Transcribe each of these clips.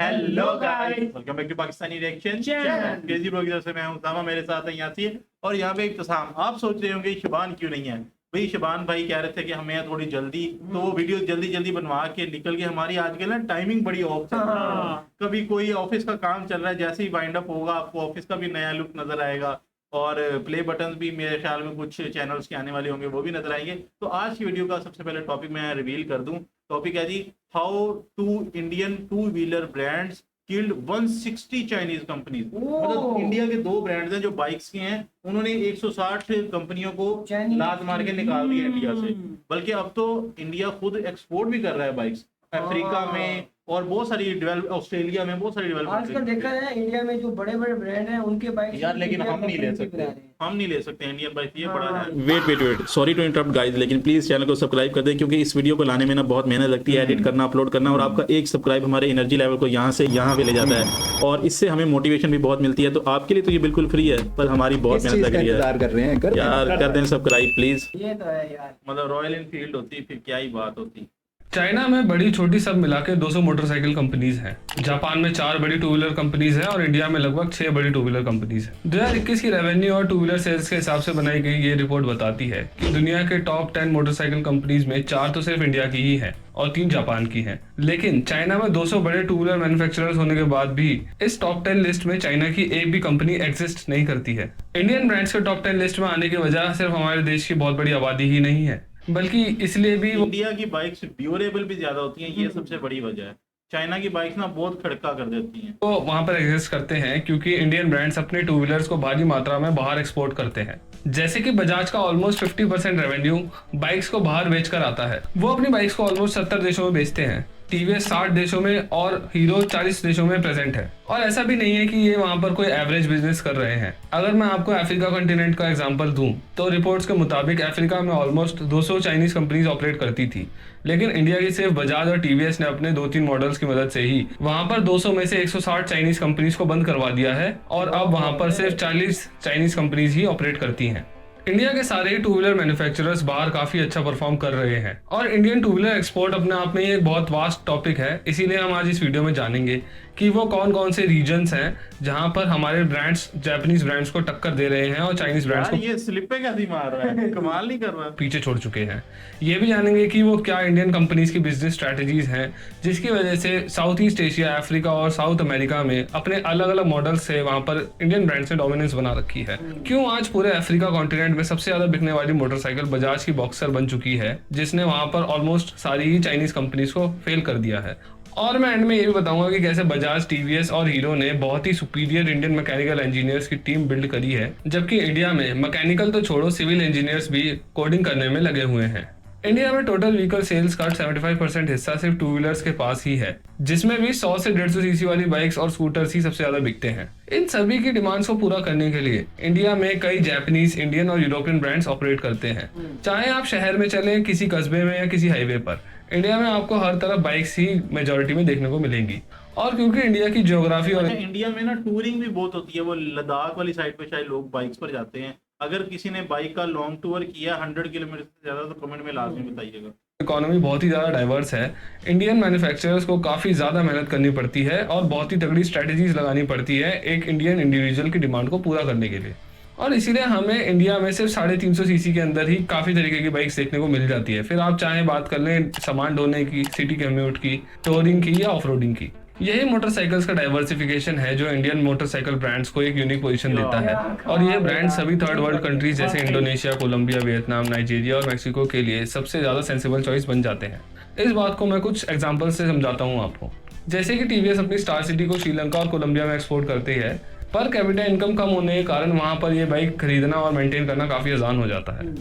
Hello guys, welcome back to Pakistani reaction channel. KG bro की तरफ से मैं हूं उसामा, मेरे साथ है यासीर और यहाँ पे इब्तिसाम। आप सोच रहे होंगे शबान क्यों नहीं है भाई। शबान भाई कह रहे थे कि हमें थोड़ी जल्दी, तो वो वीडियो जल्दी जल्दी बनवा के निकल गई। हमारी आजकल ना टाइमिंग बड़ी ऑफ चल रही है। कभी कोई ऑफिस का काम चल रहा है, जैसे ही वाइंड अप होगा आपको ऑफिस का भी नया लुक नजर आएगा और प्ले बटन भी मेरे ख्याल में कुछ चैनल्स के आने वाले होंगे, वो भी नजर आएंगे। तो आज की वीडियो का सबसे पहले टॉपिक मैं रिवील कर दूं। टॉपिक है जी, how to Indian two wheeler brands killed 160 Chinese companies. मतलब इंडिया के दो ब्रांड्स हैं जो बाइक्स के हैं, उन्होंने 160 कंपनियों को लात मार के निकाल दिया इंडिया से। बल्कि अब तो इंडिया खुद एक्सपोर्ट भी कर रहा है बाइक्स अफ्रीका में और बहुत सारी डेवलप, ऑस्ट्रेलिया में बहुत सारी डेवलप। आजकल देखा है इंडिया में जो बड़े बड़े ब्रांड हैं उनके बाइक यार, लेकिन हम नहीं ले सकते इंडियन बाइक, ये बड़ा है। Wait sorry to interrupt guys, लेकिन प्लीज चैनल को सब्सक्राइब कर दें क्योंकि इस वीडियो को लाने में ना बहुत मेहनत लगती है, एडिट करना, अपलोड करना, और आपका एक सब्सक्राइब हमारे एनर्जी लेवल को यहाँ से यहाँ पे ले जाता है और इससे हमें मोटिवेशन भी बहुत मिलती है। तो आपके लिए तो ये बिल्कुल फ्री है, पर हमारी बहुत मेहनत लग रही है। कर रहे हैं यार कर दें सब्सक्राइब प्लीज। ये तो है यार, मतलब रॉयल एनफील्ड होती फिर क्या ही बात होती। चाइना में बड़ी छोटी सब मिला के 200 मोटरसाइकिल कंपनीज हैं। जापान में 4 बड़ी टू व्हीलर कंपनीज हैं और इंडिया में लगभग 6 बड़ी टू व्हीलर कंपनीज हैं। 2021 की रेवेन्यू और टू व्हीलर सेल्स के हिसाब से बनाई गई ये रिपोर्ट बताती है कि दुनिया के टॉप 10 मोटरसाइकिल कंपनीज में 4 तो सिर्फ इंडिया की ही है और 3 जापान की हैं। लेकिन चाइना में 200 बड़े टू व्हीलर मैन्युफैक्चरर्स होने के बाद भी इस टॉप 10 लिस्ट में चाइना की एक भी कंपनी एग्जिस्ट नहीं करती है। इंडियन ब्रांड्स के टॉप 10 लिस्ट में आने की वजह सिर्फ हमारे देश की बहुत बड़ी आबादी ही नहीं है, बल्कि इसलिए भी इंडिया की बाइक्स ड्यूरेबल भी ज्यादा होती हैं, ये सबसे बड़ी वजह है। चाइना की बाइक्स ना बहुत खड़का कर देती हैं। तो वहां पर एग्जिस्ट करते हैं क्योंकि इंडियन ब्रांड्स अपने टू व्हीलर्स को भारी मात्रा में बाहर एक्सपोर्ट करते हैं। जैसे कि बजाज का ऑलमोस्ट 50% रेवेन्यू बाइक्स को बाहर बेचकर आता है। वो अपनी बाइक्स को ऑलमोस्ट 70 देशों में बेचते हैं, टीवीएस 60 देशों में और हीरो 40 देशों में प्रेजेंट है। और ऐसा भी नहीं है कि ये वहां पर कोई एवरेज बिजनेस कर रहे हैं। अगर मैं आपको अफ्रीका कॉन्टिनेंट का एग्जांपल दूं तो रिपोर्ट्स के मुताबिक अफ्रीका में ऑलमोस्ट 200 चाइनीज कंपनीज ऑपरेट करती थी, लेकिन इंडिया की सिर्फ बजाज और टीवीएस ने अपने 2-3 मॉडल्स की मदद से ही वहां पर 200 में से 160 चाइनीज कंपनीज को बंद करवा दिया है और अब वहां पर सिर्फ 40 चाइनीज कंपनीज ही ऑपरेट करती हैं। इंडिया के सारे ही टू व्हीलर मैन्युफैक्चरर्स बाहर काफी अच्छा परफॉर्म कर रहे हैं और इंडियन टू व्हीलर एक्सपोर्ट अपने आप में एक बहुत वास्ट टॉपिक है। इसीलिए हम आज इस वीडियो में जानेंगे कि वो कौन कौन से रीजन्स हैं जहां पर हमारे ब्रांड्स जापानीज ब्रांड्स को टक्कर दे रहे हैं और चाइनीज ब्रांड्स को ये स्लिप पे कैसे मार रहा है, कमाल नहीं कर रहा। पीछे छोड़ चुके हैं। ये भी जानेंगे कि वो क्या इंडियन कंपनीज की बिजनेस स्ट्रेटजीज हैं जिसकी वजह से साउथ ईस्ट एशिया, अफ्रीका और साउथ अमेरिका में अपने अलग अलग मॉडल्स से वहां पर इंडियन ब्रांड्स ने डोमिनेंस बना रखी है। क्यों आज पूरे अफ्रीका कॉन्टिनेंट में सबसे ज्यादा बिकने वाली मोटरसाइकिल बजाज की बॉक्सर बन चुकी है, जिसने वहां पर ऑलमोस्ट सारी ही चाइनीज कंपनीज को फेल कर दिया है। और मैं एंड में ये भी बताऊंगा कि कैसे बजाज, टीवीएस और हीरो ने बहुत ही सुपीरियर इंडियन मैकेनिकल इंजीनियर्स की टीम बिल्ड करी है, जबकि इंडिया में मैकेनिकल तो छोड़ो, सिविल इंजीनियर्स भी कोडिंग करने में लगे हुए हैं। इंडिया में टोटल व्हीकल सेल्स का 75% हिस्सा सिर्फ टू व्हीलर्स के पास ही है, जिसमें भी 100 से 150 सीसी वाली बाइक्स और स्कूटर्स ही सबसे ज्यादा बिकते हैं। इन सभी की डिमांड्स को पूरा करने के लिए इंडिया में कई जापानीज, इंडियन और यूरोपियन ब्रांड्स ऑपरेट करते हैं। चाहे आप शहर में चलें, किसी कस्बे में या किसी हाईवे पर, इंडिया में आपको हर तरफ बाइक्स ही मेजोरिटी में देखने को मिलेंगी। और क्योंकि इंडिया की ज्योग्राफी और इंडिया में ना टूरिंग भी बहुत होती है। वो लद्दाख वाली साइड पे शायद लोग बाइक्स पर जाते हैं। अगर किसी ने बाइक का लॉन्ग टूर किया 100 किलोमीटर से ज्यादा, तो कमेंट में लाजमी बताइएगा। इकोनॉमी बहुत ही ज्यादा डाइवर्स है। इंडियन मैन्युफैक्चरर्स को काफी ज्यादा मेहनत करनी पड़ती है और बहुत ही तगड़ी स्ट्रेटजीज लगानी पड़ती है एक इंडियन इंडिविजुअल की डिमांड को पूरा करने के लिए। और इसीलिए हमें इंडिया में सिर्फ 350 सीसी के अंदर ही काफी तरीके की बाइक्स देखने को मिल जाती है। फिर आप चाहे बात कर लें सामान ढोने की, सिटी कम्यूट की, टूरिंग की या ऑफ रोडिंग की। यही मोटरसाइकिल्स का डाइवर्सिफिकेशन है जो इंडियन मोटरसाइकिल ब्रांड्स को एक यूनिक पोजीशन देता है। और ये ब्रांड सभी थर्ड वर्ल्ड कंट्रीज जैसे इंडोनेशिया, कोलंबिया, वियतनाम, नाइजीरिया और मैक्सिको के लिए सबसे ज्यादा सेंसिबल चॉइस बन जाते हैं। इस बात को मैं कुछ एग्जांपल से समझाता हूँ आपको। जैसे कि टीवीएस अपनी स्टार सिटी को श्रीलंका और कोलंबिया में एक्सपोर्ट करती है। पर कैपिटा इनकम कम होने के कारण वहां पर ये बाइक खरीदना और मेंटेन करना काफी आसान हो जाता है।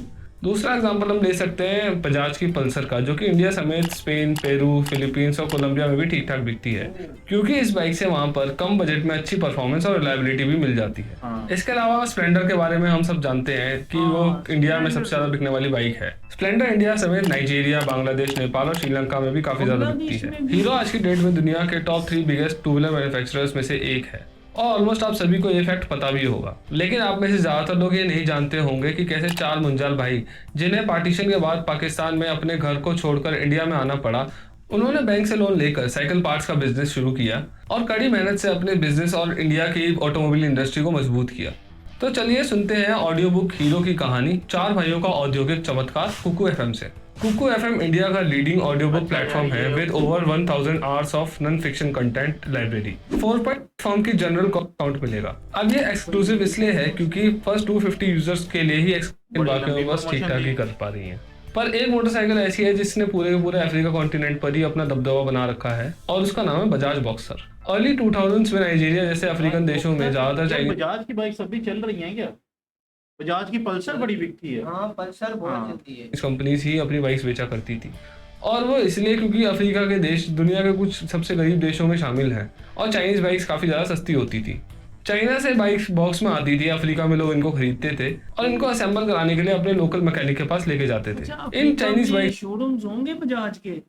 दूसरा एग्जांपल हम ले सकते हैं बजाज की पल्सर का, जो कि इंडिया समेत स्पेन, पेरू, फिलीपींस और कोलंबिया में भी ठीक ठाक बिकती है, क्योंकि इस बाइक से वहां पर कम बजट में अच्छी परफॉर्मेंस और रिलायबिलिटी भी मिल जाती है। इसके अलावा स्प्लेंडर के बारे में हम सब जानते हैं कि वो इंडिया में सबसे ज्यादा बिकने वाली बाइक है। स्प्लेंडर इंडिया समेत नाइजीरिया, बांग्लादेश, नेपाल और श्रीलंका में भी काफी ज्यादा बिकती है। हीरो आज की डेट में दुनिया के top 3 biggest two wheeler manufacturers में से एक है और ऑलमोस्ट आप सभी को ये फैक्ट पता भी होगा। लेकिन आप में से ज्यादातर लोग ये नहीं जानते होंगे कि कैसे 4 मुंजाल भाई, जिन्हें पार्टीशन के बाद पाकिस्तान में अपने घर को छोड़कर इंडिया में आना पड़ा, उन्होंने बैंक से लोन लेकर साइकिल पार्ट्स का बिजनेस शुरू किया और कड़ी मेहनत से अपने बिजनेस और इंडिया की ऑटोमोबाइल इंडस्ट्री को मजबूत किया। तो चलिए सुनते हैं ऑडियो बुक हीरो की कहानी, चार भाइयों का औद्योगिक चमत्कार, कुकू एफएम से। कुकू एफएम इंडिया का लीडिंग ऑडियो बुक प्लेटफॉर्म है with over 1000 hours of non fiction content library. 4 platform की जनरल काउंट मिलेगा। अब ये एक्सक्लूसिव इसलिए है क्योंकि फर्स्ट 250 यूजर्स के लिए ही बाकी बस ठीक ठाक ही कर पा रही है। पर एक मोटरसाइकिल ऐसी है जिसने पूरे के पूरे अफ्रीका कॉन्टिनेंट पर ही अपना दबदबा बना रखा है और उसका नाम है बजाज बॉक्सर। अर्ली 2000s में नाइजीरिया जैसे अफ्रीकन देशों में ज्यादातर चाइनीज बजाज की बाइक सब भी चल रही हैं क्या? बजाज की पल्सर बड़ी बिकती है। हाँ, पल्सर बहुत चलती है। कंपनीज ही अपनी बाइक्स बेचा करती थी और वो इसलिए क्योंकि अफ्रीका के देश दुनिया के कुछ सबसे गरीब देशों में शामिल हैं और चाइनीज बाइक्स काफी ज्यादा सस्ती होती थी। चाइना से बाइक्स बॉक्स में आती थी, अफ्रीका में लोग इनको खरीदते थे और इनको असेंबल कराने के लिए अपने लोकल मैकेनिक के पास लेके जाते थे। इन चाइनीज बाइक शोरूम्स होंगे बजाज के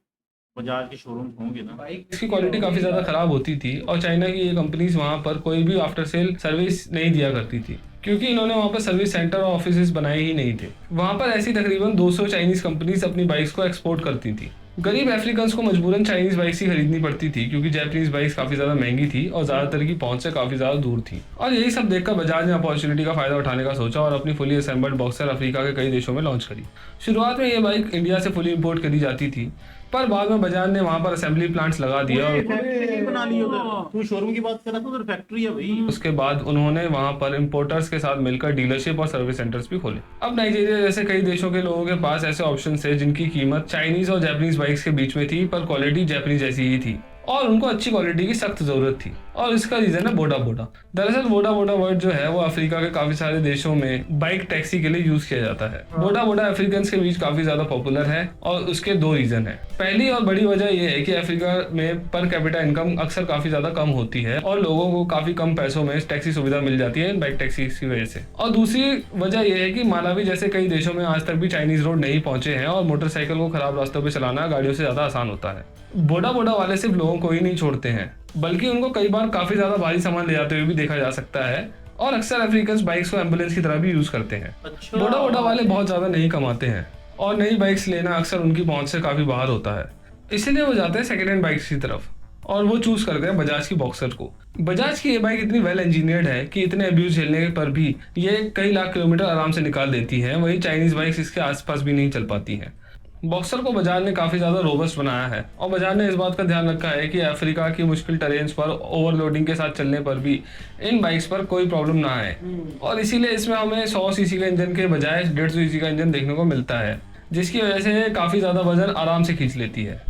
शोरूम होंगे ना। इसकी क्वालिटी काफी ज्यादा खराब होती थी और चाइना की ये कंपनीज वहां पर कोई भी आफ्टर सेल सर्विस नहीं दिया करती थी क्योंकि इन्होंने वहां पर सर्विस सेंटर और ऑफिसेज बनाए ही नहीं थे। वहां पर ऐसी तकरीबन 200 चाइनीज कंपनीज अपनी बाइक्स को एक्सपोर्ट करती थी। गरीब अफ्रीकन्स को मजबूरन चाइनीज बाइक्स ही खरीदनी पड़ती थी क्योंकि जापानीज बाइक्स काफी ज्यादा महंगी थी और ज्यादातर की पहुंच से काफी ज्यादा दूर थी। और यही सब देखकर बजाज ने अपॉर्चुनिटी का फायदा उठाने का सोचा और अपनी फुली असेंबल्ड बॉक्सर अफ्रीका के कई देशों में लॉन्च करी। शुरुआत में ये बाइक इंडिया से फुली इंपोर्ट करी जाती थी पर बाद में बजाज ने वहां पर असेंबली प्लांट्स लगा दिया और फैक्ट्री बना ली उधर। तू शोरूम की बात कर रहा था, उधर फैक्ट्री है भाई। उसके बाद उन्होंने वहां पर इंपोर्टर्स के साथ मिलकर डीलरशिप और सर्विस सेंटर्स भी खोले। अब नाइजीरिया जैसे कई देशों के लोगों के पास ऐसे ऑप्शन थे जिनकी कीमत चाइनीज और जापानीज बाइक्स के बीच में थी पर क्वालिटी जापानीज जैसी ही थी और उनको अच्छी क्वालिटी की सख्त जरूरत थी और इसका रीजन है बोडा बोडा। दरअसल बोडा बोडा वर्ड जो है वो अफ्रीका के काफी सारे देशों में बाइक टैक्सी के लिए यूज किया जाता है। बोडा बोडा अफ्रीकन के बीच काफी ज्यादा पॉपुलर है और उसके 2 रीजन है। पहली और बड़ी वजह यह है कि अफ्रीका में पर कैपिटा इनकम अक्सर काफी ज्यादा कम होती है और लोगों को काफी कम पैसों में टैक्सी सुविधा मिल जाती है बाइक टैक्सी की वजह से। और दूसरी वजह यह है कि मालावी जैसे कई देशों में आज तक भी चाइनीज रोड नहीं पहुंचे हैं और मोटरसाइकिल को खराब रास्तों पर चलाना गाड़ियों से ज्यादा आसान होता है। बोडा बोडा वाले सिर्फ लोगों को ही नहीं छोड़ते हैं बल्कि उनको कई बार काफी ज्यादा भारी सामान ले जाते हुए भी देखा जा सकता है और अक्सर अफ्रीकन बाइक्स को एम्बुलेंस की तरह भी यूज करते हैं। अच्छा। बोडा बोडा वाले बहुत ज्यादा नहीं कमाते हैं और नई बाइक्स लेना अक्सर उनकी पहुंच से काफी बाहर होता है, इसीलिए वो जाते हैं सेकेंड हैंड बाइक्स की तरफ और वो चूज करते हैं बजाज की बॉक्सर को। बजाज की ये बाइक इतनी वेल इंजीनियर्ड है कि इतने अब्यूज झेलने पर भी ये कई लाख किलोमीटर आराम से निकाल देती है। वही चाइनीज बाइक्स इसके आसपास भी नहीं चल पाती है। बॉक्सर को बजाज ने काफी ज्यादा रोबस्ट बनाया है और बजाज ने इस बात का ध्यान रखा है कि अफ्रीका की मुश्किल टेरेन्स पर ओवरलोडिंग के साथ चलने पर भी इन बाइक्स पर कोई प्रॉब्लम ना आए और इसीलिए इसमें हमें 100 सीसी का इंजन के बजाय 150 सीसी का इंजन देखने को मिलता है जिसकी वजह से काफी ज्यादा वजन आराम से खींच लेती है।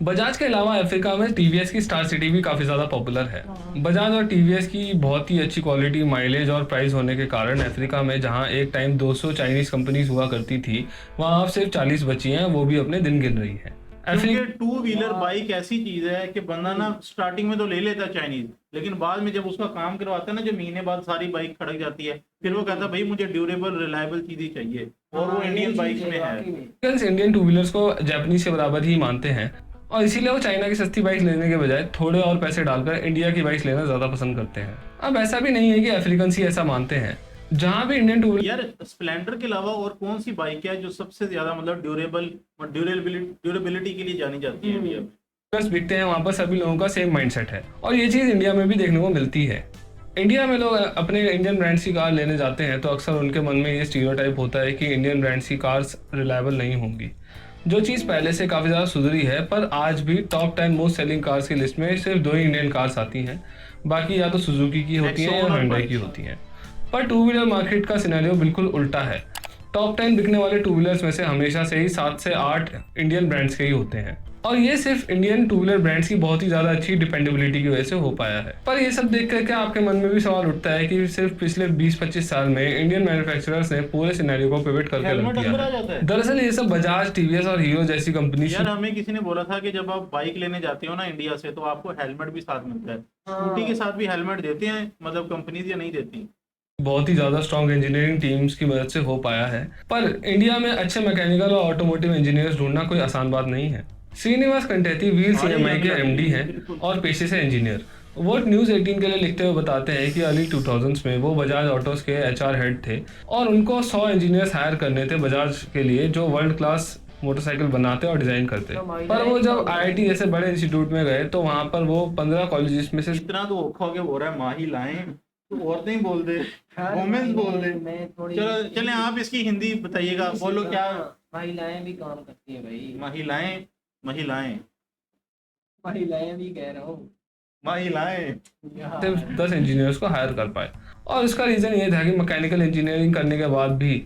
बजाज के अलावा अफ्रीका में टीवीएस की स्टार सिटी भी काफी ज्यादा पॉपुलर है। बजाज और टीवीएस की बहुत ही अच्छी क्वालिटी, माइलेज और प्राइस होने के कारण अफ्रीका में जहां एक टाइम 200 चाइनीज कंपनीज हुआ करती थी वहां अब सिर्फ 40 बची हैं, वो भी अपने दिन गिन रही है। क्योंकि 2 व्हीलर बाइक ऐसी चीज है कि बंदा ना स्टार्टिंग में तो ले लेता है चाइनीज, लेकिन बाद में जब उसका काम करवाता है ना, जो महीने बाद सारी बाइक खड़क जाती है, फिर वो कहता है भाई मुझे ड्यूरेबल रिलायबल चीज ही चाहिए और वो इंडियन बाइक्स में है। इंडियन 2 व्हीलर्स को जापानीज के बराबर ही मानते हैं और इसीलिए वो चाइना की सस्ती बाइक लेने के बजाय थोड़े और पैसे डालकर इंडिया की बाइक लेना ज्यादा पसंद करते हैं। अब ऐसा भी नहीं है कि अफ्रीकन ही ऐसा मानते हैं। जहां भी इंडियन 2 यार स्प्लेंडर के अलावा और कौन सी बाइक है जो सबसे ज्यादा मतलब ड्यूरेबिलिटी के लिए जानी जाती है इंडिया में? बिकते हैं वहां पर सभी लोगों का सेम माइंडसेट है और ये चीज इंडिया में भी देखने को मिलती है। इंडिया में लोग अपने इंडियन ब्रांड्स की कार लेने जाते हैं तो अक्सर उनके मन में ये स्टीरियोटाइप होता है कि इंडियन ब्रांड्स की कार्स रिलायबल नहीं होंगी, जो चीज़ पहले से काफ़ी ज़्यादा सुधरी है। पर आज भी टॉप 10 मोस्ट सेलिंग कार्स की लिस्ट में सिर्फ 2 ही इंडियन कार्स आती हैं, बाकी या तो सुजुकी की होती हैं या हुंडई की होती हैं। पर 2 व्हीलर मार्केट का सिनेरियो बिल्कुल उल्टा है। टॉप 10 बिकने वाले 2 व्हीलर्स में से हमेशा से ही 7 से 8 इंडियन ब्रांड्स के ही होते हैं और ये सिर्फ इंडियन 2 व्हीलर ब्रांड्स की बहुत ही ज्यादा अच्छी डिपेंडेबिलिटी की वजह से हो पाया है। पर ये सब देख करके आपके मन में भी सवाल उठता है कि सिर्फ पिछले 20-25 साल में इंडियन मैन्युफैक्चरर्स ने पूरे सिनेरियो को पिवट करके रख दिया है। दरअसल ये सब बजाज, टीवीएस और हीरो जैसी कंपनी। यार हमें किसी ने बोला था कि जब आप बाइक लेने जाते हो ना इंडिया से तो आपको हेलमेट भी साथ मिलता है। स्कूटी के साथ भी हेलमेट देते हैं, मतलब कंपनीज या नहीं देती? बहुत ही ज्यादा स्ट्रॉन्ग इंजीनियरिंग टीम्स की मदद से हो पाया है। पर इंडिया में अच्छे मैकेनिकल और ऑटोमोटिव इंजीनियर्स ढूंढना कोई आसान बात नहीं है। श्रीनिवास कंटेती व्हील सीएमआई के एमडी हैं और पेशे से इंजीनियर। वो न्यूज़ 18 के लिए लिखते हुए बताते हैं कि अर्ली 2000s में वो बजाज ऑटोस के एचआर हेड थे और उनको 100 इंजीनियर्स हायर करने थे बजाज के लिए जो वर्ल्ड क्लास मोटरसाइकिल बनाते और डिजाइन करते। तो पर वो जब IIT जैसे बड़े इंस्टीट्यूट में गए तो वहां पर वो 15 कॉलेजेस में से इतना तो औखा हो गया बोल रहा है महिलाएं, तो औरतें ही बोल दे, वुमेन्स बोल दे। मैं थोड़ी चलो चलें, आप इसकी हिंदी बताइएगा, बोलो क्या। महिलाएं भी काम करती हैं भाई, महिलाएं, महिलाएं, महिलाएं भी कह रहा हूँ। महिलाएं। सिर्फ 10 इंजीनियर्स को हायर कर पाए। और इसका रीज़न ये था कि मैकेनिकल इंजीनियरिंग करने के बाद भी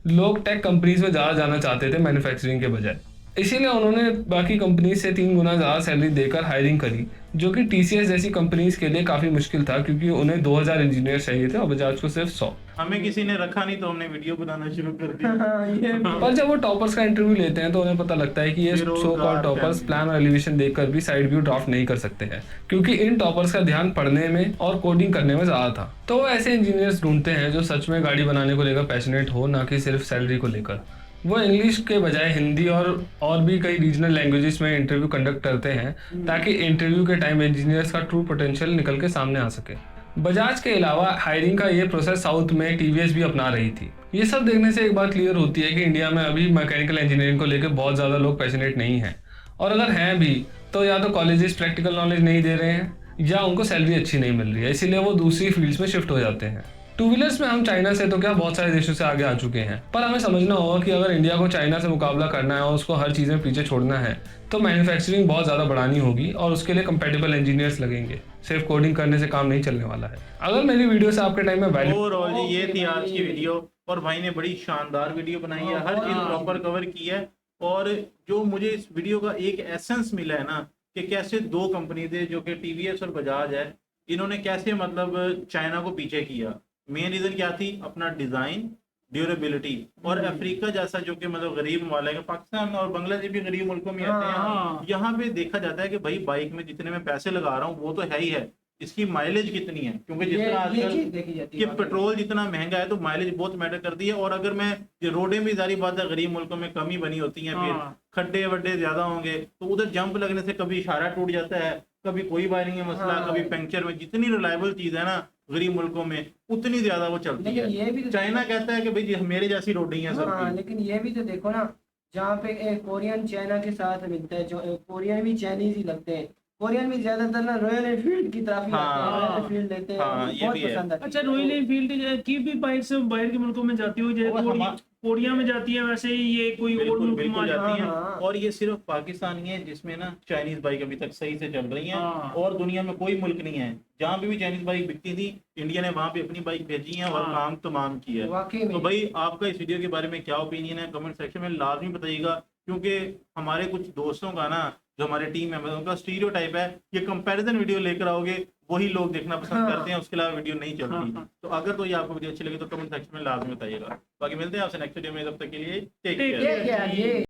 लोग टेक कंपनीज में ज़्यादा जाना चाहते थे मैन्युफैक्चरिंग के बजाय। इसीलिए उन्होंने बाकी कंपनी से 3 गुना ज़्यादा सैलरी देकर हायरिंग करी, जो कि TCS जैसी कंपनीज के लिए काफ़ी मुश्किल था क्योंकि उन्हें 2000 इंजीनियर चाहिए थे और बजाज को सिर्फ 100। हमें किसी ने रखा नहीं तो हमने वीडियो बनाना शुरू कर दिया। हाँ, ये भी पर जब वो टॉपर्स का इंटरव्यू लेते हैं तो उन्हें पता लगता है कि ये सो कॉल्ड टॉपर्स प्लान और एलिवेशन देखकर भी साइड व्यू ड्राफ्ट नहीं कर सकते हैं, क्योंकि इन टॉपर्स का ध्यान पढ़ने में और कोडिंग करने में ज़्यादा था। तो वो ऐसे इंजीनियर्स ढूंढते हैं जो सच में गाड़ी बनाने को लेकर पैशनेट हो, ना कि सिर्फ सैलरी को लेकर। वो इंग्लिश के बजाय हिंदी और भी कई रीजनल लैंग्वेजेस में इंटरव्यू कंडक्ट करते हैं ताकि इंटरव्यू के टाइम इंजीनियर्स का ट्रू पोटेंशियल निकल के सामने आ सके। बजाज के अलावा हायरिंग का ये प्रोसेस साउथ में TVS भी अपना रही थी। ये सब देखने से एक बात क्लियर होती है कि इंडिया में अभी मैकेनिकल इंजीनियरिंग को लेकर बहुत ज़्यादा लोग पैशनेट नहीं हैं, और अगर हैं भी तो या तो कॉलेजेस प्रैक्टिकल नॉलेज नहीं दे रहे हैं या उनको सैलरी अच्छी नहीं मिल रही है, इसीलिए वो दूसरी फील्ड्स में शिफ्ट हो जाते हैं। 2 व्हीलर्स में हम चाइना से तो क्या बहुत सारे देशों से आगे आ चुके हैं, पर हमें समझना होगा कि अगर इंडिया को चाइना से मुकाबला करना है और उसको हर चीज़ में पीछे छोड़ना है तो मैन्युफैक्चरिंग बहुत ज़्यादा बढ़ानी होगी और उसके लिए कंपैटिबल इंजीनियर्स लगेंगे। सिर्फ कोडिंग करने से काम नहीं चलने वाला है। अगर मेरी वीडियो से आपके टाइम में वैल्यू ओवरऑल जी ये थी आज की वीडियो, और भाई ने बड़ी शानदार वीडियो बनाई है, हर चीज प्रॉपर कवर की है। और जो मुझे इस वीडियो का एक एसेंस मिला है ना, कि कैसे 2 कंपनी थे जो कि TVS और बजाज है, इन्होंने कैसे मतलब चाइना को पीछे किया। मेन रीजन क्या थी? अपना डिजाइन, ड्यूरेबिलिटी, और अफ्रीका जैसा जो कि मतलब गरीब ममालिक है, पाकिस्तान और बांग्लादेश भी गरीब मुल्कों में आते हैं, यहाँ पे देखा जाता है कि भाई बाइक में जितने मैं पैसे लगा रहा हूँ वो तो है ही है, इसकी माइलेज कितनी है, क्योंकि जिस तरह आजकल देखी जाती कि है। पेट्रोल जितना महंगा है तो माइलेज बहुत मैटर करती है। और अगर मैं रोडें भी जारी बात है गरीब मुल्कों में कमी बनी होती हैं, फिर खड्डे वड्डे ज्यादा होंगे तो उधर जंप लगने से कभी इशारा टूट जाता है, कभी कोई वायरिंग है मसला, कभी पंक्चर में। जितनी रिलायबल चीज है ना गरीब मुल्कों में उतनी ज्यादा वो चलती लेकिन है। ये भी तो चाइना कहता है कि भाई मेरे जैसी रोडें हैं सब हाँ, की। लेकिन ये भी तो देखो ना, जहाँ पे एक कोरियन चाइना के साथ मिलता है, जो कोरियन भी चाइनीज ही लगते हैं। कोरियन भी ज्यादातर ना रॉयल एनफील्ड की तरफ ही आते हैं, रॉयल एनफील्ड लेते हैं, हाँ, उनको ये बहुत भी है। पसंद आती है। अच्छा, रॉयल एनफील्ड की भी बाइक्स बाहर के मुल्कों में जाती हुई, जैसे कोरिया में जाती है, वैसे ही ये कोई और बिल्कुल मुल्क बिल्कुल में जाती हैं। हाँ। और ये सिर्फ पाकिस्तान ही है जिसमें ना चाइनीज बाइक अभी तक सही से चल रही हैं, हाँ। और दुनिया में कोई मुल्क नहीं है जहाँ पे भी चाइनीज बाइक बिकती थी इंडिया ने वहाँ पे अपनी बाइक भेजी है और हाँ। काम तमाम किया है। वाकई में तो भाई आपका इस वीडियो के बारे में क्या ओपिनियन है कमेंट सेक्शन में लाजमी बताइएगा, क्योंकि हमारे कुछ दोस्तों का ना, जो हमारे टीम मेंबर उनका स्टीरियोटाइप है ये कंपैरिजन वीडियो लेकर आओगे वही लोग देखना पसंद करते हैं, उसके अलावा वीडियो नहीं चलती। तो अगर तो ये आपको वीडियो अच्छी लगी तो कमेंट सेक्शन में लाजमी बताइएगा। बाकी मिलते हैं आपसे नेक्स्ट वीडियो में, तब तक के लिए टेक केयर। ये क्या ये